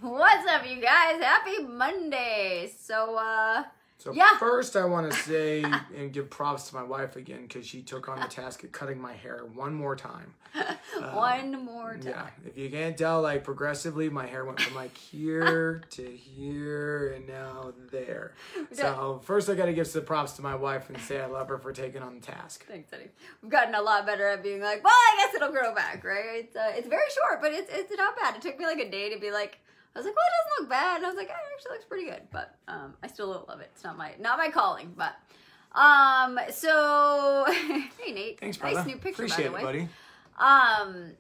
What's up, you guys? Happy Monday. So yeah. First I want to say and give props to my wife again because she took on the task of cutting my hair one more time. One more time. Yeah, if you can't tell, like progressively my hair went from like here to here and now there. So first I got to give some props to my wife and say I love her for taking on the task. Thanks, Eddie. We've gotten a lot better at being like, well, I guess it'll grow back, right? It's very short, but it's not bad. It took me like a day to be like, I was like, well, it doesn't look bad. And I was like, it actually looks pretty good, but I still don't love it. It's not my calling, but so hey Nate, thanks, brother. Nice new picture, Appreciate by the way. It, buddy.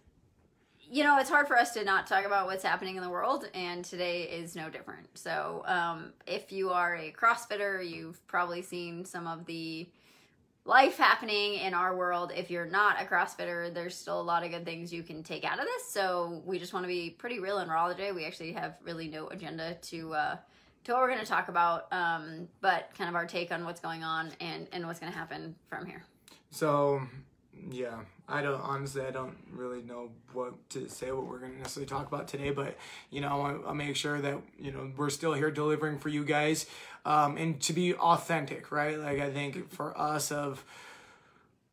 You know, it's hard for us to not talk about what's happening in the world, and today is no different. So if you are a CrossFitter, you've probably seen some of the life happening in our world. If you're not a CrossFitter, there's still a lot of good things you can take out of this. So we just want to be pretty real and raw today. We actually have really no agenda to what we're going to talk about, but kind of our take on what's going on and what's going to happen from here. So yeah, I don't really know what to say, what we're going to necessarily talk about today, but, you know, I'll make sure that, you know, we're still here delivering for you guys, and to be authentic, right? Like, I think for us of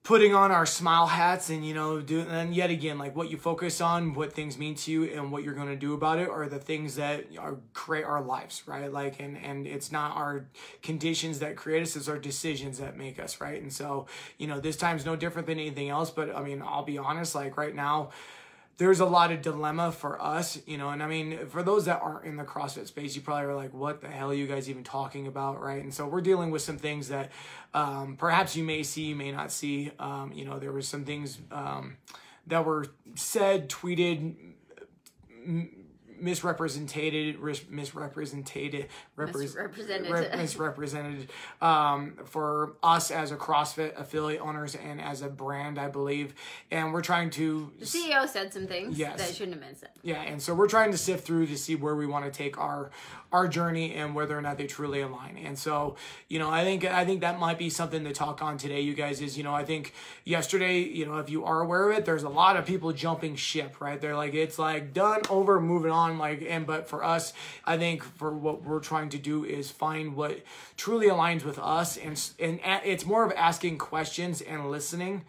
putting on our smile hats and, you know, and yet again, like what you focus on, what things mean to you and what you're going to do about it are the things that create our lives, right? Like, and it's not our conditions that create us, it's our decisions that make us, right? And so, you know, this time's no different than anything else, but I mean, I'll be honest, like right now, there's a lot of dilemma for us, you know, and I mean, for those that aren't in the CrossFit space, you probably are like, what the hell are you guys even talking about, right? And so we're dealing with some things that perhaps you may see, you may not see. You know, there were some things that were said, tweeted, misrepresented for us as a CrossFit affiliate owners and as a brand, I believe. And we're trying to... The CEO said some things yes. that shouldn't have been said. Yeah, and so we're trying to sift through to see where we want to take our journey and whether or not they truly align. And so, you know, I think that might be something to talk on today, you guys, is, you know, I think yesterday, you know, if you are aware of it, there's a lot of people jumping ship, right? They're like, it's like done, over, moving on, like, but for us, I think for what we're trying to do is find what truly aligns with us, and it's more of asking questions and listening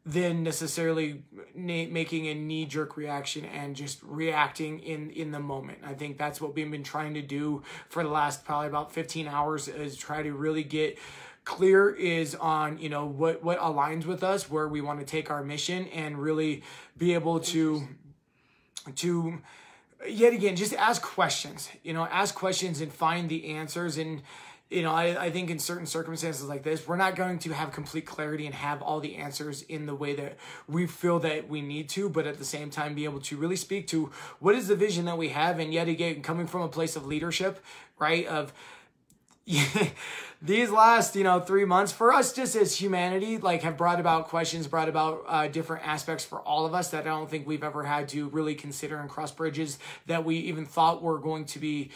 than necessarily making a knee-jerk reaction and just reacting in the moment. I think that's what we've been trying to do for the last probably about 15 hours, is try to really get clear is on, you know, what aligns with us, where we want to take our mission, and really be able to yet again, just ask questions, you know, ask questions and find the answers. And, you know, I think in certain circumstances like this, we're not going to have complete clarity and have all the answers in the way that we feel that we need to, but at the same time, be able to really speak to what is the vision that we have. And yet again, coming from a place of leadership, right, of these last, you know, 3 months for us, just as humanity, like, have brought about questions, brought about different aspects for all of us that I don't think we've ever had to really consider and cross bridges that we even thought were going to be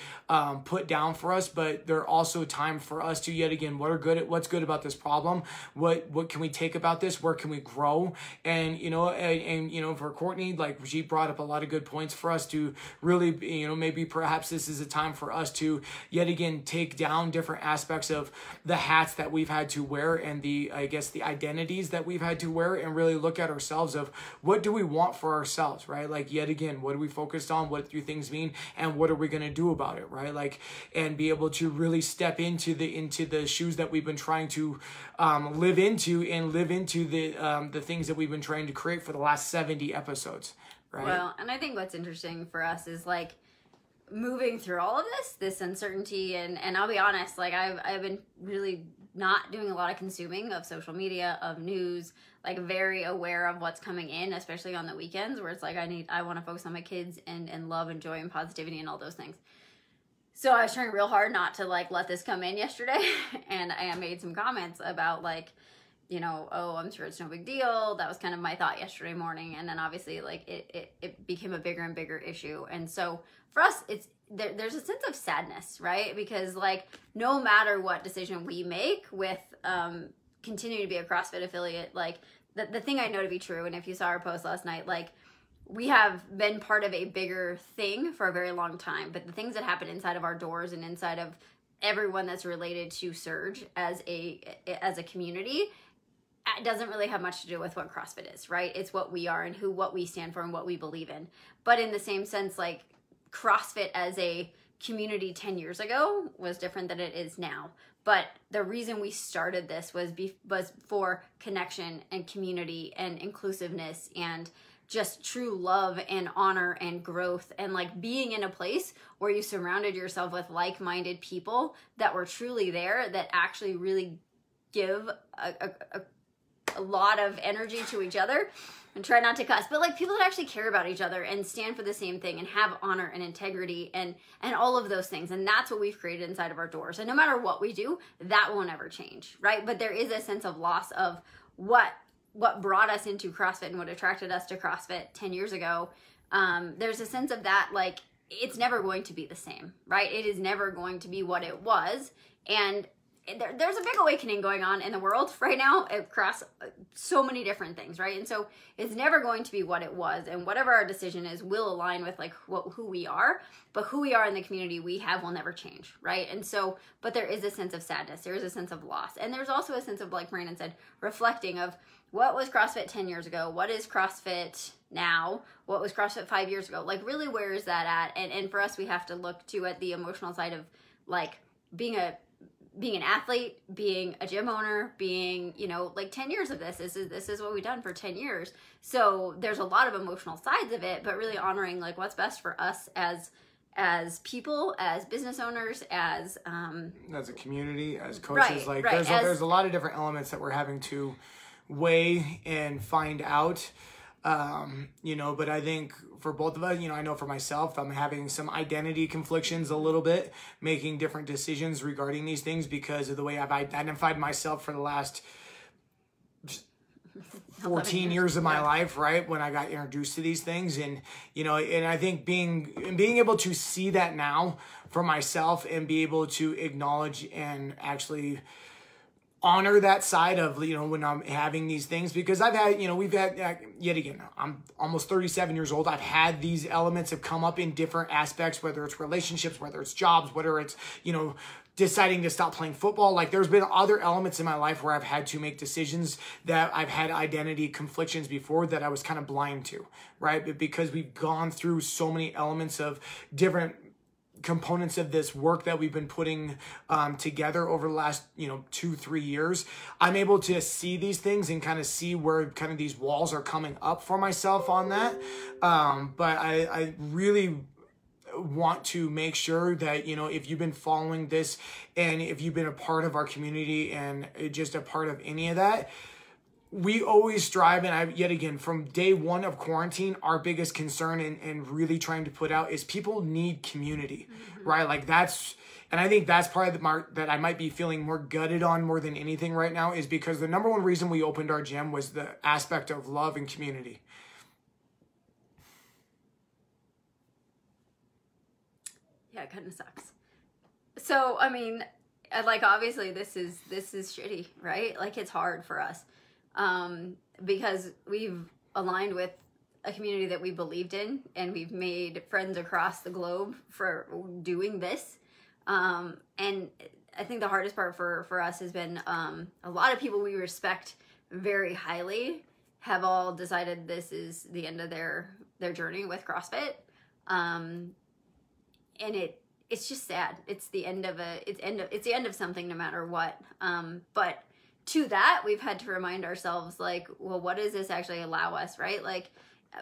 put down for us. But they're also time for us to, yet again, what's good about this problem? What can we take about this? Where can we grow? And, you know, and you know, for Courtney, like, she brought up a lot of good points for us to really, you know, maybe perhaps this is a time for us to, yet again, take down different aspects of the hats that we've had to wear and the identities that we've had to wear, and really look at ourselves of what do we want for ourselves, right? Like, yet again, what are we focused on? What do things mean? And what are we going to do about it, right? Like, and be able to really step into the shoes that we've been trying to live into, and live into the things that we've been trying to create for the last 70 episodes, right? Well, and I think what's interesting for us is, like, moving through all of this uncertainty, and I'll be honest, like, I've been really not doing a lot of consuming of social media, of news, like, very aware of what's coming in, especially on the weekends, where it's like I want to focus on my kids and love and joy and positivity and all those things. So I was trying real hard not to, like, let this come in yesterday, and I made some comments about, like, you know, oh, I'm sure it's no big deal. That was kind of my thought yesterday morning. And then obviously, like, it became a bigger and bigger issue. And so for us, there's a sense of sadness, right? Because, like, no matter what decision we make with continuing to be a CrossFit affiliate, like, the thing I know to be true, and if you saw our post last night, like, we have been part of a bigger thing for a very long time, but the things that happen inside of our doors and inside of everyone that's related to Surge as a community, it doesn't really have much to do with what CrossFit is, right? It's what we are and what we stand for and what we believe in. But in the same sense, like CrossFit as a community 10 years ago was different than it is now. But the reason we started this was for connection and community and inclusiveness and just true love and honor and growth, and like being in a place where you surrounded yourself with like-minded people that were truly there, that actually really give a lot of energy to each other, and try not to cuss, but like people that actually care about each other and stand for the same thing and have honor and integrity and all of those things. And that's what we've created inside of our doors. And no matter what we do, that will never change, right? But there is a sense of loss of what brought us into CrossFit and what attracted us to CrossFit 10 years ago. There's a sense of that, like, it's never going to be the same, right? It is never going to be what it was. And there's a big awakening going on in the world right now across so many different things, right? And so it's never going to be what it was, and whatever our decision is will align with like who we are, but who we are in the community we have will never change, right? And so, but there is a sense of sadness, there is a sense of loss, and there's also a sense of, like Brandon said, reflecting of what was CrossFit 10 years ago, what is CrossFit now, what was CrossFit 5 years ago, like really where is that at? And for us, we have to look too at the emotional side of like being an athlete, being a gym owner, being, you know, like 10 years of this is what we've done for 10 years. So there's a lot of emotional sides of it, but really honoring like what's best for us as people, as business owners, as a community, as coaches. There's a lot of different elements that we're having to weigh and find out. You know, but I think for both of us, you know, I know for myself, I'm having some identity conflictions a little bit, making different decisions regarding these things because of the way I've identified myself for the last 14 years of my life, right? When I got introduced to these things. And, you know, and I think being able to see that now for myself and be able to acknowledge and actually honor that side of, you know, when I'm having these things, because I've had, you know, we've had, yet again, I'm almost 37 years old. I've had these elements have come up in different aspects, whether it's relationships, whether it's jobs, whether it's, you know, deciding to stop playing football. Like there's been other elements in my life where I've had to make decisions that I've had identity conflictions before that I was kind of blind to, right? But because we've gone through so many elements of different components of this work that we've been putting together over the last, you know, 2-3 years, I'm able to see these things and kind of see where kind of these walls are coming up for myself on that. But I really want to make sure that, you know, if you've been following this and if you've been a part of our community and just a part of any of that, we always strive, and yet again, from day one of quarantine, our biggest concern and really trying to put out is people need community, right? Like that's, and I think that's probably the mark that I might be feeling more gutted on more than anything right now, is because the number one reason we opened our gym was the aspect of love and community. Yeah, it kind of sucks. So, I mean, like obviously this is shitty, right? Like it's hard for us. Because we've aligned with a community that we believed in, and we've made friends across the globe for doing this. And I think the hardest part for us has been a lot of people we respect very highly have all decided this is the end of their journey with CrossFit. And it's just sad. It's the end of it's the end of something no matter what. But to that, we've had to remind ourselves, like, well, what does this actually allow us, right? Like,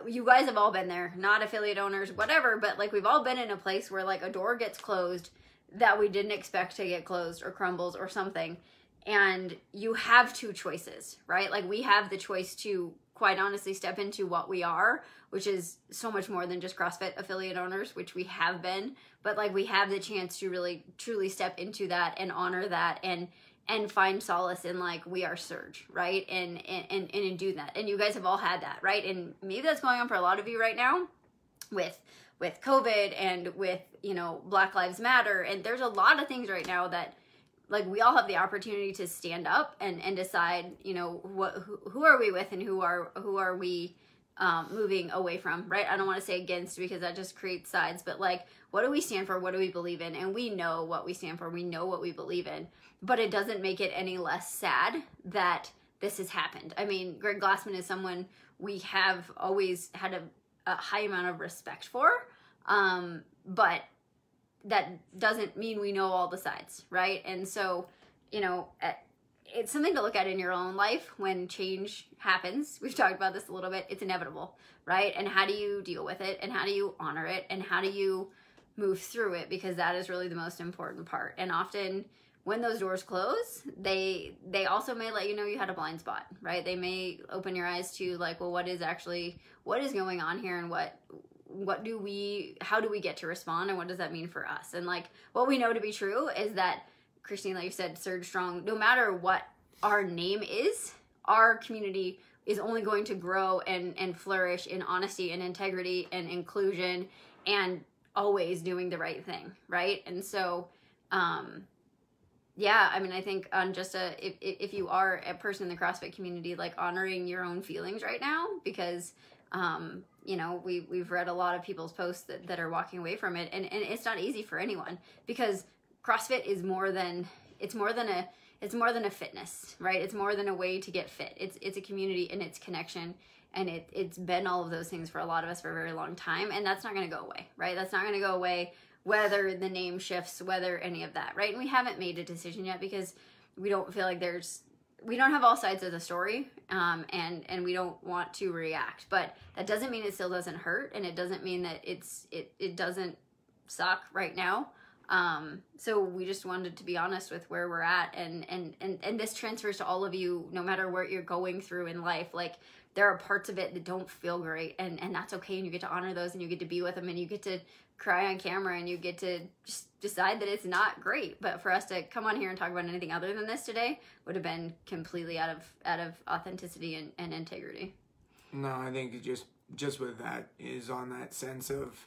you guys have all been there, not affiliate owners, whatever, but like we've all been in a place where like a door gets closed that we didn't expect to get closed or crumbles or something. And you have two choices, right? Like we have the choice to quite honestly step into what we are, which is so much more than just CrossFit affiliate owners, which we have been, but like we have the chance to really truly step into that and honor that and find solace in like we are Surge, right? And do that. And you guys have all had that, right? And maybe that's going on for a lot of you right now with COVID and with, you know, Black Lives Matter. And there's a lot of things right now that like we all have the opportunity to stand up and decide, you know, who are we with and who are we moving away from, right? I don't want to say against because that just creates sides, but like, what do we stand for? What do we believe in? And we know what we stand for. We know what we believe in, but it doesn't make it any less sad that this has happened. I mean, Greg Glassman is someone we have always had a high amount of respect for, but that doesn't mean we know all the sides, right? And so, you know, it's something to look at in your own life when change happens. We've talked about this a little bit. It's inevitable, right? And how do you deal with it? And how do you honor it? And how do you move through it? Because that is really the most important part. And often when those doors close, they also may let you know you had a blind spot, right? They may open your eyes to like, well, what is going on here, and how do we get to respond, and what does that mean for us? And like, what we know to be true is that, Christine, like you said, Surge Strong, no matter what our name is, our community is only going to grow and flourish in honesty and integrity and inclusion and always doing the right thing, right? And so, yeah, I mean, I think on just if you are a person in the CrossFit community, like honoring your own feelings right now, because, you know, we've read a lot of people's posts that are walking away from it, and it's not easy for anyone, because CrossFit is more than a fitness, right? It's more than a way to get fit. It's a community and it's connection, and it's been all of those things for a lot of us for a very long time, and that's not going to go away, right? That's not going to go away whether the name shifts, whether any of that, right? And we haven't made a decision yet because we don't feel like we don't have all sides of the story, and we don't want to react, but that doesn't mean it still doesn't hurt, and it doesn't mean that it doesn't suck right now. So we just wanted to be honest with where we're at, and this transfers to all of you, no matter what you're going through in life. Like, there are parts of it that don't feel great, and that's okay, and you get to honor those, and you get to be with them, and you get to cry on camera, and you get to just decide that it's not great. But for us to come on here and talk about anything other than this today would have been completely out of authenticity and integrity. No, I think just with that is on that sense of,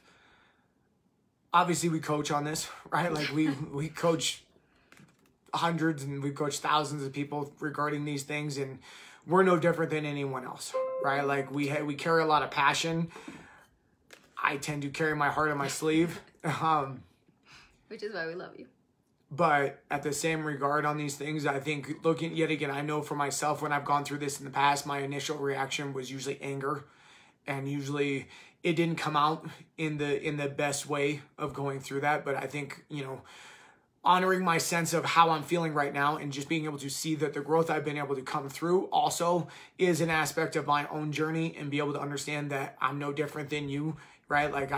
obviously we coach on this, right? Like we coach hundreds and we coach thousands of people regarding these things, and we're no different than anyone else, right? Like we carry a lot of passion. I tend to carry my heart on my sleeve. Which is why we love you. But at the same regard on these things, I think, looking yet again, I know for myself, when I've gone through this in the past, my initial reaction was usually anger, and usually it didn't come out in the best way of going through that. But I think, you know, honoring my sense of how I'm feeling right now and just being able to see that the growth I've been able to come through also is an aspect of my own journey, and be able to understand that I'm no different than you, right? Like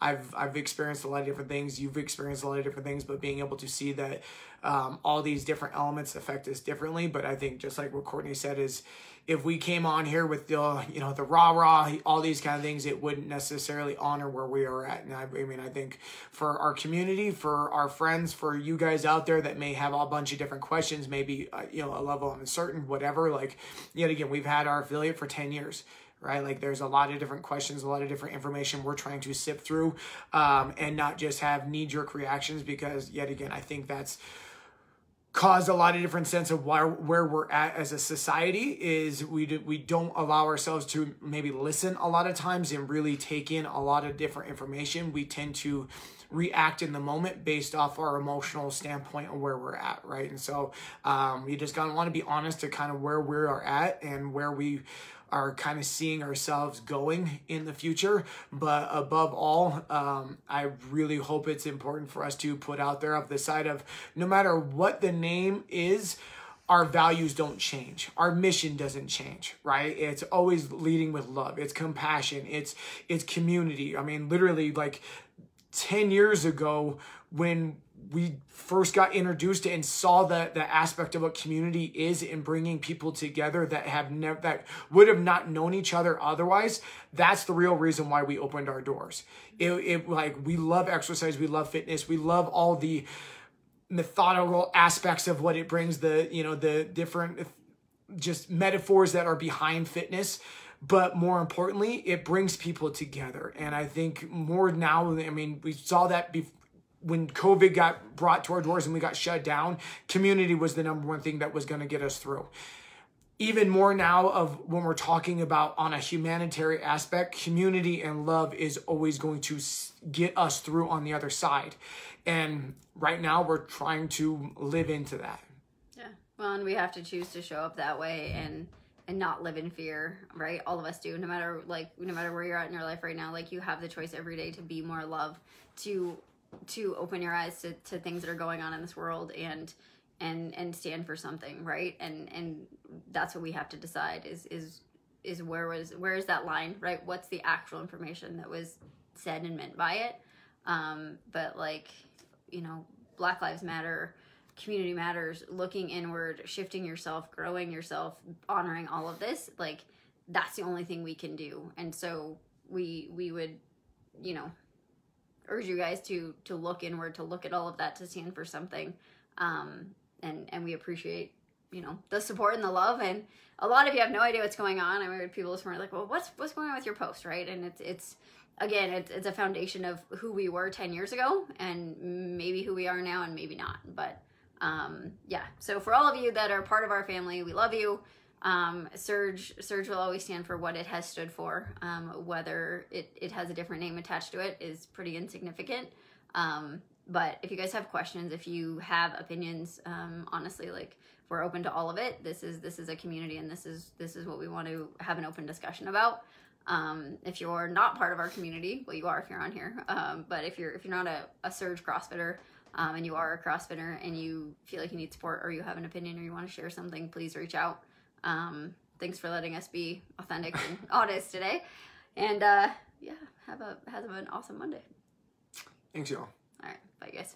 I've experienced a lot of different things. You've experienced a lot of different things, but being able to see that all these different elements affect us differently. But I think, just like what Courtney said, is if we came on here with the, you know, the rah-rah, all these kind of things, it wouldn't necessarily honor where we are at. And I mean, I think for our community, for our friends, for you guys out there that may have a bunch of different questions, maybe, you know, a level of uncertain, whatever, like, yet again, we've had our affiliate for 10 years. Right? Like, there's a lot of different questions, a lot of different information we're trying to sift through, and not just have knee-jerk reactions, because yet again, I think that's caused a lot of different sense of where we're at as a society. Is we don't allow ourselves to maybe listen a lot of times and really take in a lot of different information. We tend to react in the moment based off our emotional standpoint of where we're at, right? And so you just gotta want to be honest to kind of where we are at and where we are kind of seeing ourselves going in the future. But above all, I really hope it's important for us to put out there of the side of, no matter what the name is, our values don't change. Our mission doesn't change, right? It's always leading with love. It's compassion. It's community. I mean, literally, like 10 years ago, when we first got introduced and saw the aspect of what community is in bringing people together that would have not known each other otherwise, that's the real reason why we opened our doors. Like, we love exercise, we love fitness, we love all the methodical aspects of what it brings, the different just metaphors that are behind fitness. But more importantly, it brings people together. And I think more now, I mean, we saw that when COVID got brought to our doors and we got shut down, community was the number one thing that was going to get us through. even more now of when we're talking about on a humanitarian aspect, community and love is always going to get us through on the other side. And right now we're trying to live into that. Yeah. Well, and we have to choose to show up that way and not live in fear, right? All of us do, no matter where you're at in your life right now, like you have the choice every day to be more love, to open your eyes to things that are going on in this world and stand for something, right? And that's what we have to decide is where is that line, right? What's the actual information that was said and meant by it? But like, you know, Black Lives Matter, community matters, looking inward, shifting yourself, growing yourself, honoring all of this, like that's the only thing we can do. And so we would, you know, urge you guys to look inward, to look at all of that, to stand for something. And we appreciate, you know, the support and the love. And a lot of you have no idea what's going on. I heard people this morning like, well, what's going on with your post, right? And it's again, it's a foundation of who we were 10 years ago and maybe who we are now and maybe not. But yeah, so for all of you that are part of our family, we love you. Surge will always stand for what it has stood for. Whether it has a different name attached to it is pretty insignificant. But if you guys have questions, if you have opinions, honestly, like we're open to all of it. This is a community, and this is what we want to have an open discussion about. If you're not part of our community, well, you are if you're on here. But if you're not a Surge CrossFitter, and you are a CrossFitter and you feel like you need support or you have an opinion or you want to share something, please reach out. Thanks for letting us be authentic and honest today. And yeah, have an awesome Monday. Thanks, y'all. All right. Bye, guys.